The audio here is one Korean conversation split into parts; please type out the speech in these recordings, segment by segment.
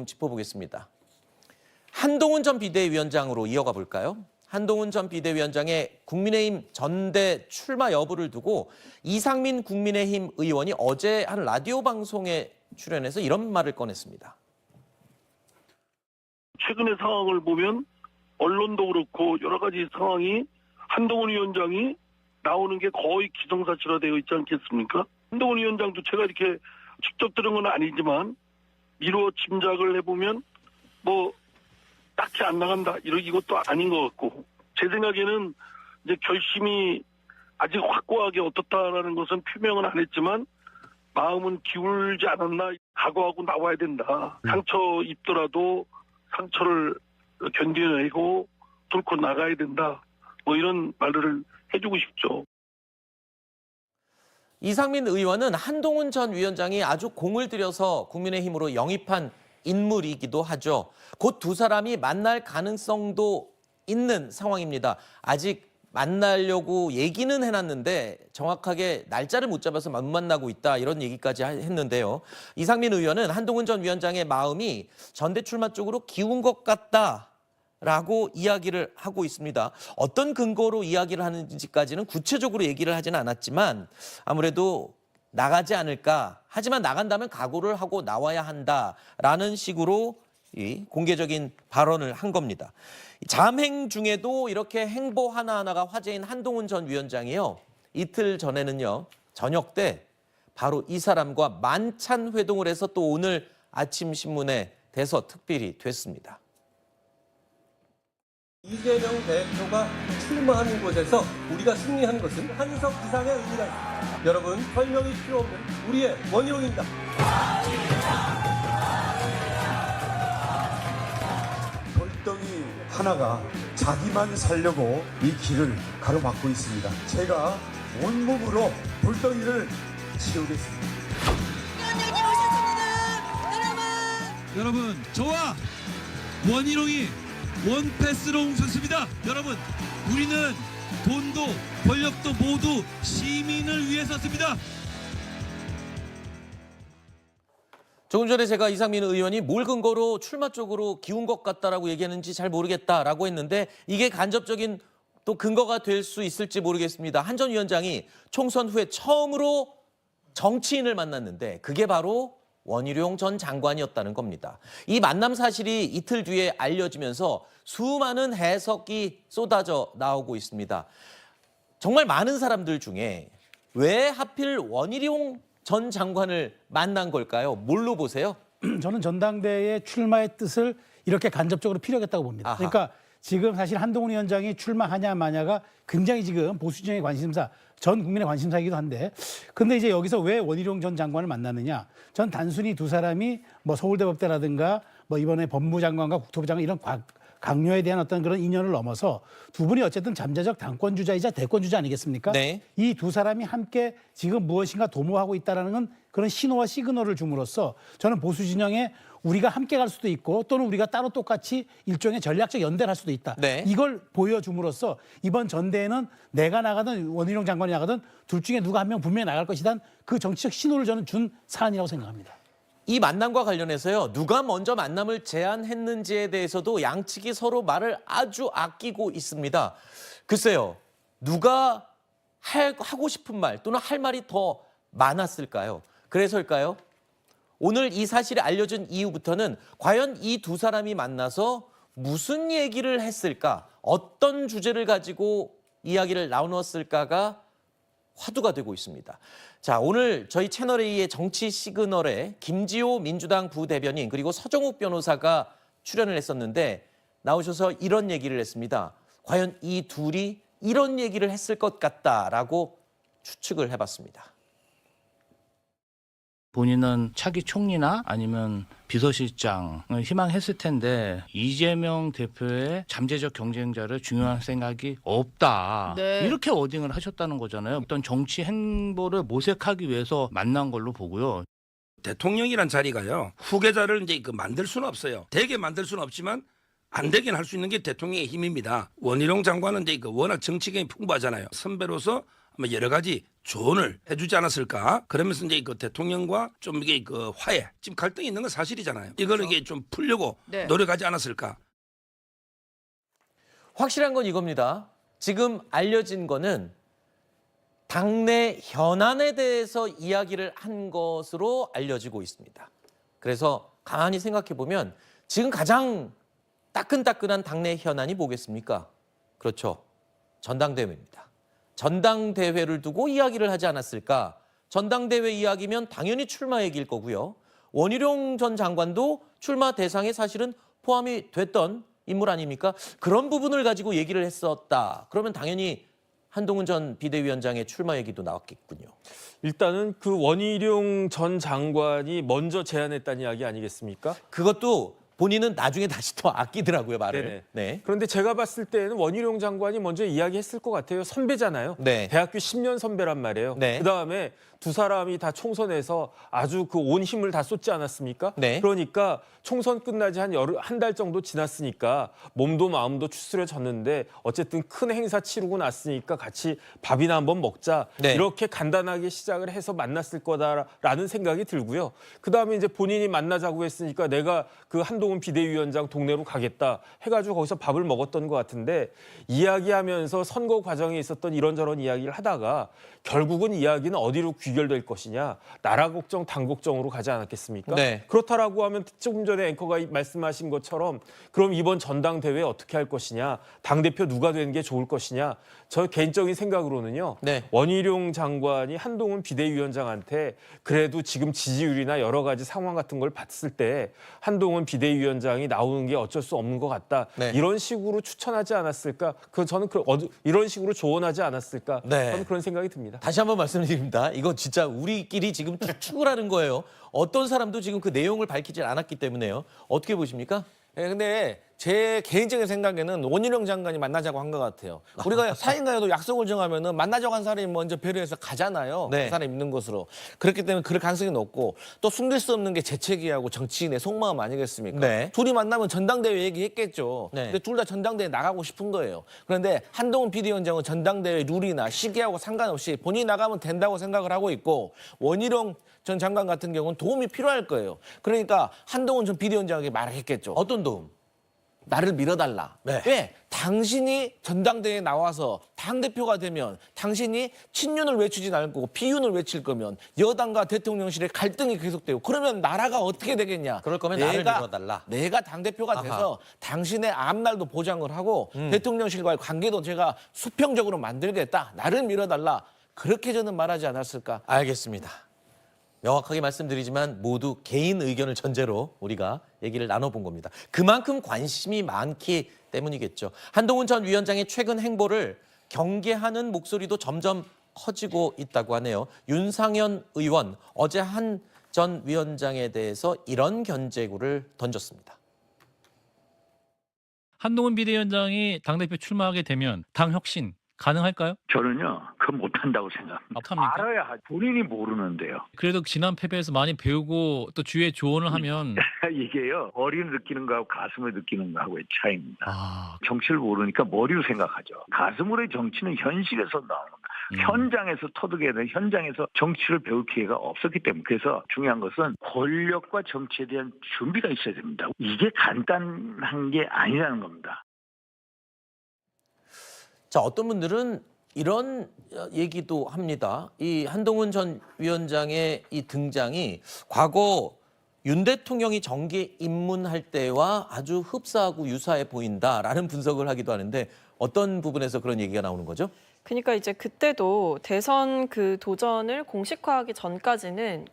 짚어보겠습니다. 한동훈 전 비대위원장으로 이어가 볼까요? 한동훈 전 비대위원장의 국민의힘 전대 출마 여부를 두고 이상민 국민의힘 의원이 어제 한 라디오 방송에 출연해서 이런 말을 꺼냈습니다. 최근의 상황을 보면 언론도 그렇고 여러 가지 상황이 한동훈 위원장이 나오는 게 거의 기정사실화되어 있지 않겠습니까? 한동훈 위원장도 제가 이렇게 직접 들은 건 아니지만 미루어 짐작을 해보면 뭐 딱히 안 나간다 이것도 아닌 것 같고, 제 생각에는 이제 결심이 아직 확고하게 어떻다라는 것은 표명은 안 했지만 마음은 기울지 않았나. 각오하고 나와야 된다. 상처 입더라도 상처를 견뎌내고 뚫고 나가야 된다. 뭐 이런 말을 해주고 싶죠. 이상민 의원은 한동훈 전 위원장이 아주 공을 들여서 국민의힘으로 영입한 인물이기도 하죠. 곧 두 사람이 만날 가능성도 있는 상황입니다. 아직 만나려고 얘기는 해놨는데 정확하게 날짜를 못 잡아서 못 만나고 있다, 이런 얘기까지 했는데요. 이상민 의원은 한동훈 전 위원장의 마음이 전대 출마 쪽으로 기운 것 같다라고 이야기를 하고 있습니다. 어떤 근거로 이야기를 하는지까지는 구체적으로 얘기를 하지는 않았지만 아무래도 나가지 않을까, 하지만 나간다면 각오를 하고 나와야 한다라는 식으로 이 공개적인 발언을 한 겁니다. 잠행 중에도 이렇게 행보 하나하나가 화제인 한동훈 전 위원장이요, 이틀 전에는요 저녁 때 바로 이 사람과 만찬 회동을 해서 또 오늘 아침 신문에 대서특필이 됐습니다. 이재명 대표가 출마하는 곳에서 우리가 승리한 것은 한석 이상의 의미가 있습니다. 여러분, 설명이 필요 없는 우리의 원희룡입니다. 벌덩이 하나가 자기만 살려고 이 길을 가로막고 있습니다. 제가 온몸으로 벌덩이를 치우겠습니다. 위원장님 오셨습니다. 여러분, 저와 원희룡이 원패스로 뭉쳤습니다. 여러분, 우리는 돈도 권력도 모두 시민을 위해 썼습니다. 조금 전에 제가 이상민 의원이 뭘 근거로 출마 쪽으로 기운 것 같다라고 얘기했는지 잘 모르겠다라고 했는데 이게 간접적인 또 근거가 될 수 있을지 모르겠습니다. 한 전 위원장이 총선 후에 처음으로 정치인을 만났는데 그게 바로 원희룡 전 장관이었다는 겁니다. 이 만남 사실이 이틀 뒤에 알려지면서 수많은 해석이 쏟아져 나오고 있습니다. 정말 많은 사람들 중에 왜 하필 원희룡 전 장관을 만난 걸까요? 뭘로 보세요? 저는 전당대회 출마의 뜻을 이렇게 간접적으로 피력했다고 봅니다. 아하. 그러니까 지금 사실 한동훈 위원장이 출마하냐 마냐가 굉장히 지금 보수 진영의 관심사, 전 국민의 관심사이기도 한데, 근데 이제 여기서 왜 원희룡 전 장관을 만났느냐? 전 단순히 두 사람이 뭐 서울대법대라든가 뭐 이번에 법무장관과 국토부 장관 이런 강요에 대한 어떤 그런 인연을 넘어서 두 분이 어쨌든 잠재적 당권주자이자 대권주자 아니겠습니까? 네. 이 두 사람이 함께 지금 무엇인가 도모하고 있다는 건 그런 신호와 시그널을 줌으로써 저는 보수 진영에 우리가 함께 갈 수도 있고 또는 우리가 따로 똑같이 일종의 전략적 연대를 할 수도 있다. 네. 이걸 보여줌으로써 이번 전대에는 내가 나가든 원희룡 장관이 나가든 둘 중에 누가 한 명 분명히 나갈 것이란 그 정치적 신호를 저는 준 사안이라고 생각합니다. 이 만남과 관련해서요, 누가 먼저 만남을 제안했는지에 대해서도 양측이 서로 말을 아주 아끼고 있습니다. 글쎄요, 누가 하고 싶은 말 또는 할 말이 더 많았을까요? 그래서일까요? 오늘 이 사실이 알려진 이후부터는 과연 이 두 사람이 만나서 무슨 얘기를 했을까? 어떤 주제를 가지고 이야기를 나눴을까가 화두가 되고 있습니다. 자, 오늘 저희 채널A의 정치 시그널에 김지호 민주당 부대변인 그리고 서정욱 변호사가 출연을 했었는데 나오셔서 이런 얘기를 했습니다. 과연 이 둘이 이런 얘기를 했을 것 같다라고 추측을 해봤습니다. 본인은 차기 총리나 아니면 비서실장을 희망했을 텐데 이재명 대표의 잠재적 경쟁자를 중요한 생각이 없다. 네. 이렇게 워딩을 하셨다는 거잖아요. 어떤 정치 행보를 모색하기 위해서 만난 걸로 보고요. 대통령이란 자리가요, 후계자를 이제 만들 수는 없어요. 되게 만들 수는 없지만 안 되긴 할 수 있는 게 대통령의 힘입니다. 원희룡 장관은 이제 워낙 정치 경험이 풍부하잖아요. 선배로서 뭐 여러 가지 조언을 해주지 않았을까? 그러면서 이제 그 대통령과 좀 이게 그 화해, 지금 갈등이 있는 건 사실이잖아요. 이걸 이게 좀 풀려고 네. 노력하지 않았을까? 확실한 건 이겁니다. 지금 알려진 거는 당내 현안에 대해서 이야기를 한 것으로 알려지고 있습니다. 그래서 가만히 생각해 보면 지금 가장 따끈따끈한 당내 현안이 뭐겠습니까? 그렇죠. 전당대회입니다. 전당대회를 두고 이야기를 하지 않았을까? 전당대회 이야기면 당연히 출마 얘기일 거고요. 원희룡 전 장관도 출마 대상에 사실은 포함이 됐던 인물 아닙니까? 그런 부분을 가지고 얘기를 했었다. 그러면 당연히 한동훈 전 비대위원장의 출마 얘기도 나왔겠군요. 일단은 그 원희룡 전 장관이 먼저 제안했다는 이야기 아니겠습니까? 그것도 본인은 나중에 다시 또 아끼더라고요, 말을. 네네. 네. 그런데 제가 봤을 때는 원희룡 장관이 먼저 이야기했을 것 같아요. 선배잖아요. 네. 대학교 10년 선배란 말이에요. 네. 그다음에 두 사람이 다 총선에서 아주 그 온 힘을 다 쏟지 않았습니까? 네. 그러니까 총선 끝나지 한 달 정도 지났으니까 몸도 마음도 추스려졌는데 어쨌든 큰 행사 치르고 났으니까 같이 밥이나 한번 먹자. 네. 이렇게 간단하게 시작을 해서 만났을 거다라는 생각이 들고요. 그다음에 이제 본인이 만나자고 했으니까 내가 그 한동훈 비대위원장 동네로 가겠다 해가지고 거기서 밥을 먹었던 것 같은데 이야기하면서 선거 과정에 있었던 이런저런 이야기를 하다가 결국은 이야기는 어디로 귀결될 것이냐. 나라 걱정, 당 걱정으로 가지 않았겠습니까? 네. 그렇다라고 하면 조금 전에 앵커가 말씀하신 것처럼 그럼 이번 전당대회 어떻게 할 것이냐. 당대표 누가 되는 게 좋을 것이냐. 저 개인적인 생각으로는요. 네. 원희룡 장관이 한동훈 비대위원장한테 그래도 지금 지지율이나 여러 가지 상황 같은 걸 봤을 때 한동훈 비대위원장이 나오는 게 어쩔 수 없는 것 같다. 네. 이런 식으로 추천하지 않았을까? 저는 이런 식으로 조언하지 않았을까? 네. 저는 그런 생각이 듭니다. 다시 한번 말씀드립니다. 이거 진짜 우리끼리 지금 추측을 하는 거예요. 어떤 사람도 지금 그 내용을 밝히질 않았기 때문에요. 어떻게 보십니까? 네, 근데 제 개인적인 생각에는 원희룡 장관이 만나자고 한 것 같아요. 우리가 사인간에도 약속을 정하면은 만나자고 한 사람이 먼저 배려해서 가잖아요. 네. 그 사람이 있는 곳으로. 그렇기 때문에 그럴 가능성이 높고 또 숨길 수 없는 게 재채기하고 정치인의 속마음 아니겠습니까? 네. 둘이 만나면 전당대회 얘기했겠죠. 네. 근데 둘 다 전당대회 나가고 싶은 거예요. 그런데 한동훈 비대위원장은 전당대회 룰이나 시기하고 상관없이 본인이 나가면 된다고 생각을 하고 있고 원희룡 전 장관 같은 경우는 도움이 필요할 거예요. 그러니까 한동훈 전 비대위원장에게 말을 했겠죠. 어떤 도움? 나를 밀어달라. 네. 왜? 당신이 전당대회에 나와서 당대표가 되면 당신이 친윤을 외치진 않을 거고 비윤을 외칠 거면 여당과 대통령실의 갈등이 계속되고 그러면 나라가 어떻게 되겠냐. 그럴 거면 나를 밀어달라. 내가 당대표가 아하. 돼서 당신의 앞날도 보장을 하고 대통령실과의 관계도 제가 수평적으로 만들겠다. 나를 밀어달라. 그렇게 저는 말하지 않았을까. 알겠습니다. 명확하게 말씀드리지만 모두 개인 의견을 전제로 우리가 얘기를 나눠본 겁니다. 그만큼 관심이 많기 때문이겠죠. 한동훈 전 위원장의 최근 행보를 경계하는 목소리도 점점 커지고 있다고 하네요. 윤상현 의원 어제 한 전 위원장에 대해서 이런 견제구를 던졌습니다. 한동훈 비대위원장이 당대표 출마하게 되면 당 혁신 가능할까요? 저는요, 그거 못한다고 생각합니다. 못합니까? 알아야 하죠. 본인이 모르는데요. 그래도 지난 패배에서 많이 배우고 또 주위에 조언을 하면 이게요, 머리를 느끼는 거하고 가슴을 느끼는 거하고의 차이입니다. 아, 정치를 모르니까 머리로 생각하죠. 가슴으로의 정치는 현실에서 나오는 거예요. 현장에서 터득해야 되는 현장에서 정치를 배울 기회가 없었기 때문에 그래서 중요한 것은 권력과 정치에 대한 준비가 있어야 됩니다. 이게 간단한 게 아니라는 겁니다. 자, 어떤 분들은 이런 얘기도 합니다. 이 한동훈 전 위원장의 이 등장이 과거 윤 대통령이 정계 입문할 때와 아주 흡사하고 유사해 보인다라는 분석을 하기도 하는데 어떤 부분에서 그런 얘기가 나오는 거죠? 그러니까 이제 그때도 대선 그 도전을 공식화하기 전까지는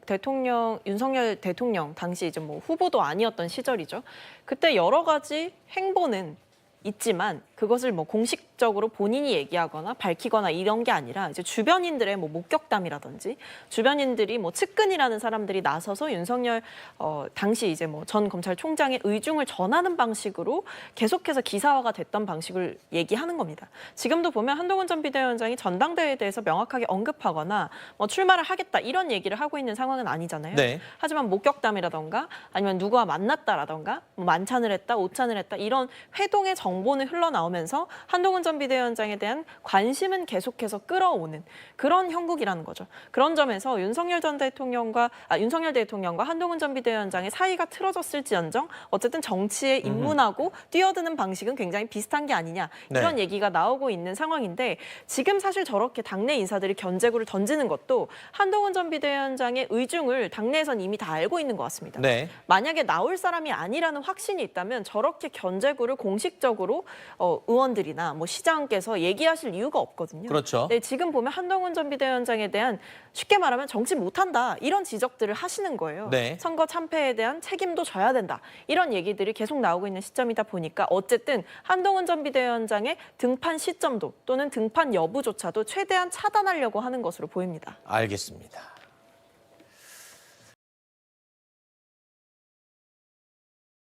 윤석열 대통령 당시 이제 뭐 후보도 아니었던 시절이죠. 그때 여러 가지 행보는 있지만 그것을 뭐 공식적으로 본인이 얘기하거나 밝히거나 이런 게 아니라 이제 주변인들의 뭐 목격담이라든지 주변인들이 뭐 측근이라는 사람들이 나서서 윤석열 당시 이제 뭐 전 검찰총장의 의중을 전하는 방식으로 계속해서 기사화가 됐던 방식을 얘기하는 겁니다. 지금도 보면 한동훈 전 비대위원장이 전당대회에 대해서 명확하게 언급하거나 뭐 출마를 하겠다 이런 얘기를 하고 있는 상황은 아니잖아요. 네. 하지만 목격담이라던가 아니면 누구와 만났다라던가 뭐 만찬을 했다, 오찬을 했다 이런 회동의 정보는 흘러나오는 나오면서 한동훈 전 비대위원장에 대한 관심은 계속해서 끌어오는 그런 형국이라는 거죠. 그런 점에서 윤석열 대통령과 한동훈 전 비대위원장의 사이가 틀어졌을지언정 어쨌든 정치에 입문하고 뛰어드는 방식은 굉장히 비슷한 게 아니냐 이런 얘기가 나오고 있는 상황인데 지금 사실 저렇게 당내 인사들이 견제구를 던지는 것도 한동훈 전 비대위원장의 의중을 당내에선 이미 다 알고 있는 것 같습니다. 네. 만약에 나올 사람이 아니라는 확신이 있다면 저렇게 견제구를 공식적으로 의원들이나 뭐 시장께서 얘기하실 이유가 없거든요. 그렇죠. 네, 지금 보면 한동훈 전 비대위원장에 대한 쉽게 말하면 정치 못한다 이런 지적들을 하시는 거예요. 네. 선거 참패에 대한 책임도 져야 된다 이런 얘기들이 계속 나오고 있는 시점이다 보니까 어쨌든 한동훈 전 비대위원장의 등판 시점도 또는 등판 여부조차도 최대한 차단하려고 하는 것으로 보입니다. 알겠습니다.